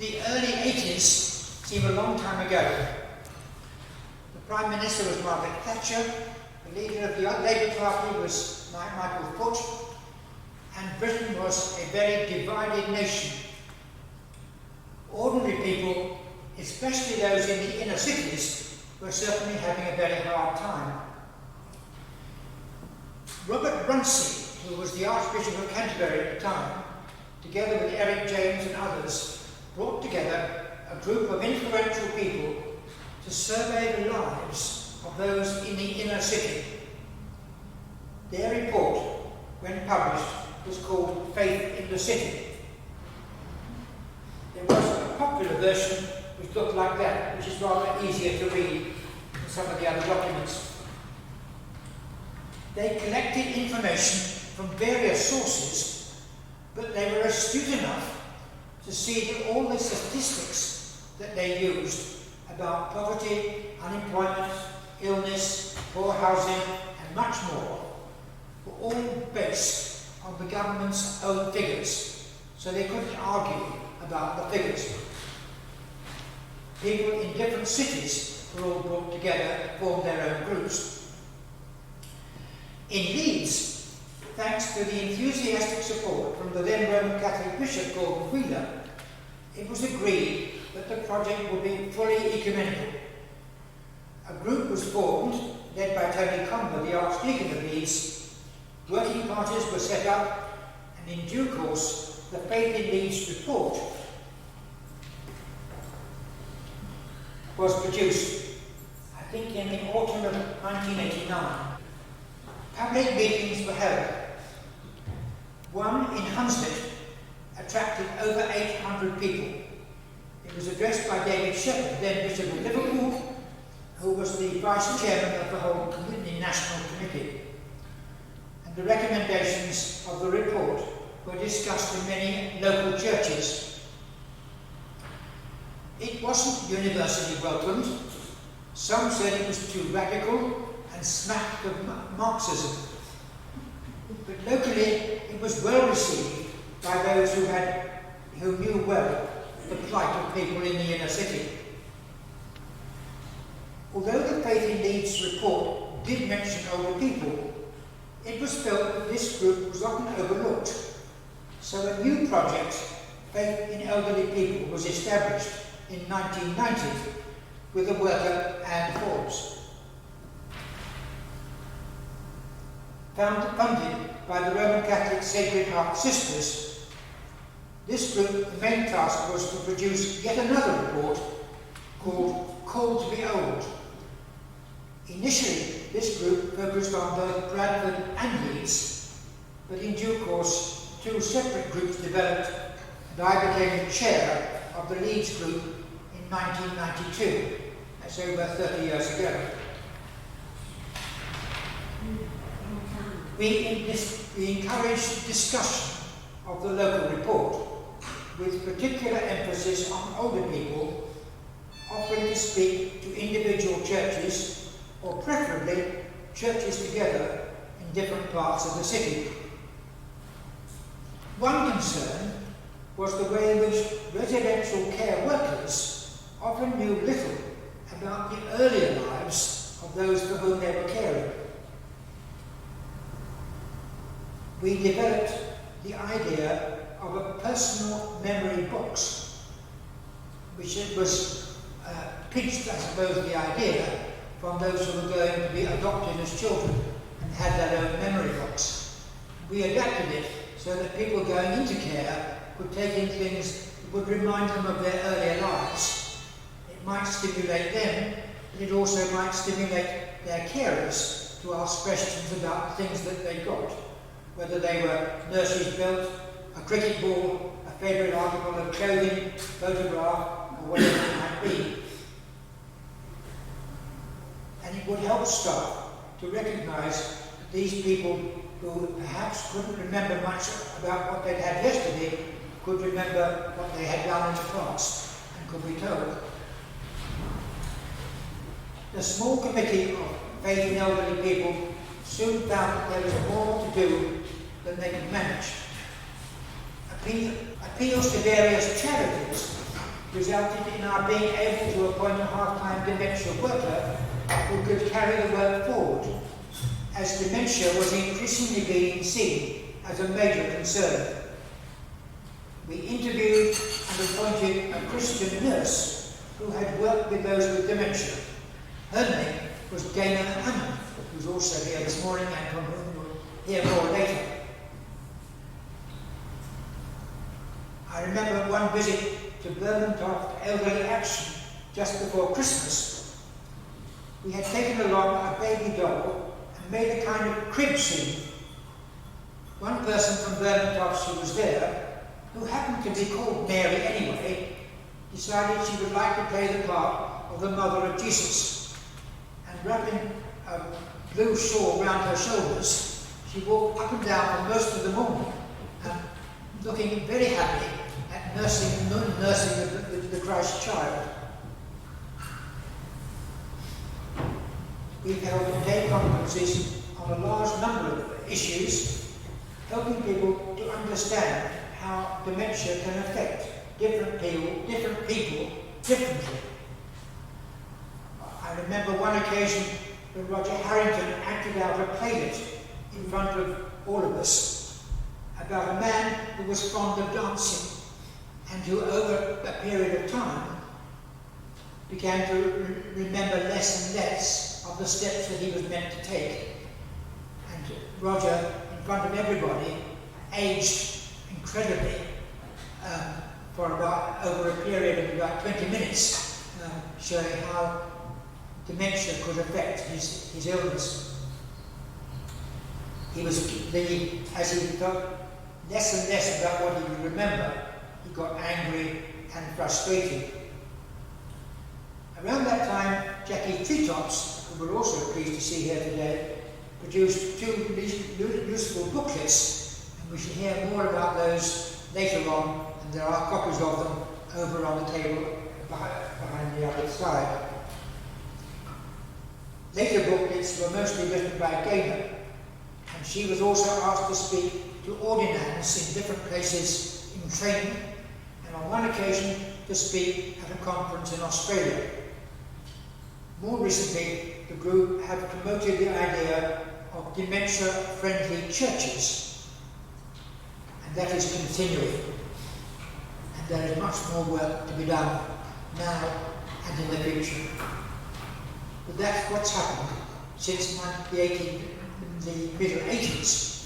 The early 80s seem a long time ago. The Prime Minister was Margaret Thatcher, the leader of the Labour Party was Michael Foot, and Britain was a very divided nation. Ordinary people, especially those in the inner cities, were certainly having a very hard time. Robert Runcie, who was the Archbishop of Canterbury at the time, together with Eric James and others, brought together a group of influential people to survey the lives of those in the inner city. Their report, when published, was called Faith in the City. There was a popular version which looked like that, which is rather easier to read than some of the other documents. They collected information from various sources, but they were astute enough to see that all the statistics that they used about poverty, unemployment, illness, poor housing, and much more were all based on the government's own figures, so they couldn't argue about the figures. People in different cities were all brought together to form their own groups. In Leeds, thanks to the enthusiastic support from the then Roman Catholic Bishop Gordon Wheeler, it was agreed that the project would be fully ecumenical. A group was formed, led by Tony Comber, the Archdeacon of Leeds. Working parties were set up, and in due course, the Faith in Leeds report was produced, I think in the autumn of 1989. Public meetings were held. One in Hunslet attracted over 800 people. It was addressed by David Shepherd, then Bishop of Liverpool, who was the Vice Chairman of the whole National Committee. And the recommendations of the report were discussed in many local churches. It wasn't universally welcomed. Some said it was too radical and smacked of Marxism. But locally, it was well received by those who knew well the plight of people in the inner city. Although the Faith in Leeds report did mention older people, it was felt that this group was often overlooked. So a new project, Faith in Elderly People, was established in 1990 with the worker Anne Forbes. Funded by the Roman Catholic Sacred Heart Sisters, this group, the main task was to produce yet another report called Called to be Old. Initially, this group focused on both Bradford and Leeds, but in due course, two separate groups developed, and I became the chair of the Leeds group in 1992. That's over 30 years ago. We encouraged discussion of the local report, with particular emphasis on older people, offering to speak to individual churches, or preferably churches together in different parts of the city. One concern was the way in which residential care workers often knew little about the earlier lives of those for whom they were caring. We developed the idea of a personal memory box, which it was pitched, I suppose, the idea from those who were going to be adopted as children and had their own memory box. We adapted it so that people going into care could take in things that would remind them of their earlier lives. It might stimulate them, but it also might stimulate their carers to ask questions about things that they got, whether they were nurseries built, a cricket ball, a favourite article of clothing, photograph, or whatever it might be. And it would help staff to recognise that these people who perhaps couldn't remember much about what they'd had yesterday could remember what they had done in the past and could be told. The small committee of Faith in Elderly People soon found that there was more to do than they could manage. Appeals to various charities resulted in our being able to appoint a half-time dementia worker who could carry the work forward, as dementia was increasingly being seen as a major concern. We interviewed and appointed a Christian nurse who had worked with those with dementia. Her name was Canon Alan, who's also here this morning and from whom we'll hear more later. I remember one visit to Vermontoft Elderly Action just before Christmas. We had taken along a baby doll and made a kind of crib scene. One person from Vermontoft who was there, who happened to be called Mary anyway, decided she would like to play the part of the Mother of Jesus. And wrapping a blue shawl round her shoulders, she walked up and down for most of the morning, looking very happy at nursing the Christ child. We've held day conferences on a large number of issues, helping people to understand how dementia can affect different people differently. I remember one occasion when Roger Harrington acted out a playlet in front of all of us about a man who was fond of dancing and who over a period of time began to remember less and less of the steps that he was meant to take. And Roger, in front of everybody, aged incredibly for over a period of about 20 minutes, showing how dementia could affect his illness. As he felt less and less about what he would remember, he got angry and frustrated. Around that time, Jackie Treetops, who we're also pleased to see here today, produced two useful booklets, and we shall hear more about those later on, and there are copies of them over on the table behind the other side. Later booklets were mostly written by Gaynor, and she was also asked to speak to ordinands in different places in training, and on one occasion to speak at a conference in Australia. More recently, the group have promoted the idea of dementia-friendly churches, and that is continuing. And there is much more work to be done now and in the future. But that's what's happened since the middle 80s.